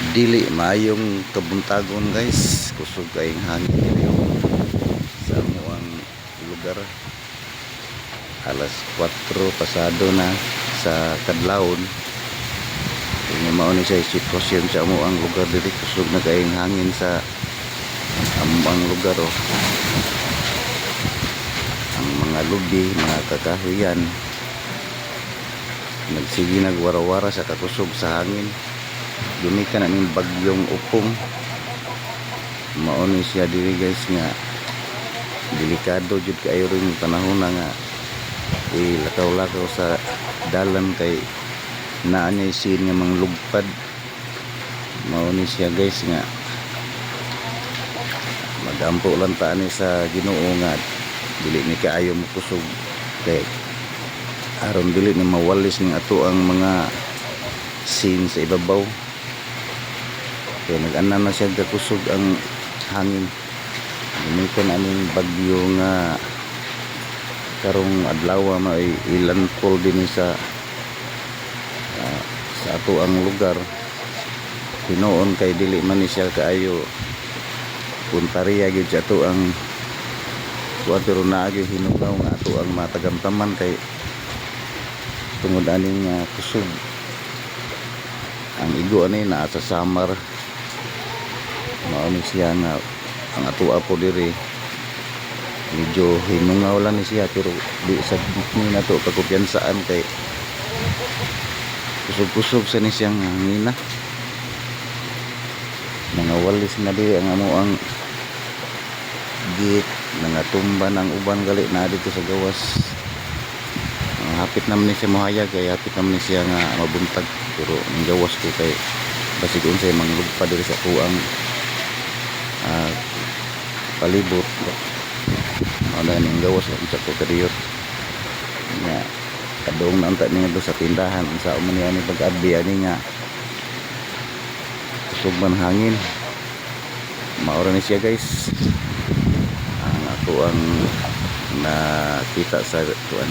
Dili maayong kabuntagon guys, kusog kayong hangin diri sa amuang lugar. Alas 4 pasado na sa kadlawon. Kung mao ni sa sitwasyon sa amuang lugar diri, kusog na kayong hangin sa amuang lugar Ang mga lubi, mga kakahuyan nagsige nagwarawara sa kakusog sa hangin. Dumikan na ning bagyong upong, mao ni siya diri guys nga delikado jud kaayo ring panahon na nga ilakaw-lakaw sa dalan kay naa niya isin nga manglugpad. Mao ni siya guys nga magampo lang ta ni sa Ginoo nga dili ni kaayo mokusog kay aron dili ni mawalis ning ato ang mga sin sa ibabaw. Kaya nag-anan na siya kakusog ang hangin. Gamiton aning bagyo nga karong adlaw may ilandfall din sa ato ang lugar. Hinoon kay dili man ni siya kaayo puntaria gyud sa ato ang pero naagi hinugaw nga ato ang matagamtaman kay tungod aning kusog. Ang igo ani naa sa Samar. Mao ni siya nga ang ato apo diri medyo hinungaw lang ni siya pero di sa ni nato pagkumpiyansaan kay kusog-kusog sa ni siyang hangina. Mga walis na diri ang amo ang gate nangatumba ng uban gali na dito sa gawas. Hapit naman ni siya mohayag kay hapit naman ni siya nga mabuntag pero ang gawas ko kay basig unsay manglugpa diri sa tuang palibot. Ano ning gawas sa ko kadiyot nga kadong nanta niya do sa tindahan sa man niya ni pag-abi ani nga kusog man hangin. Maura ni siya guys ang ato ang nakita sa tuan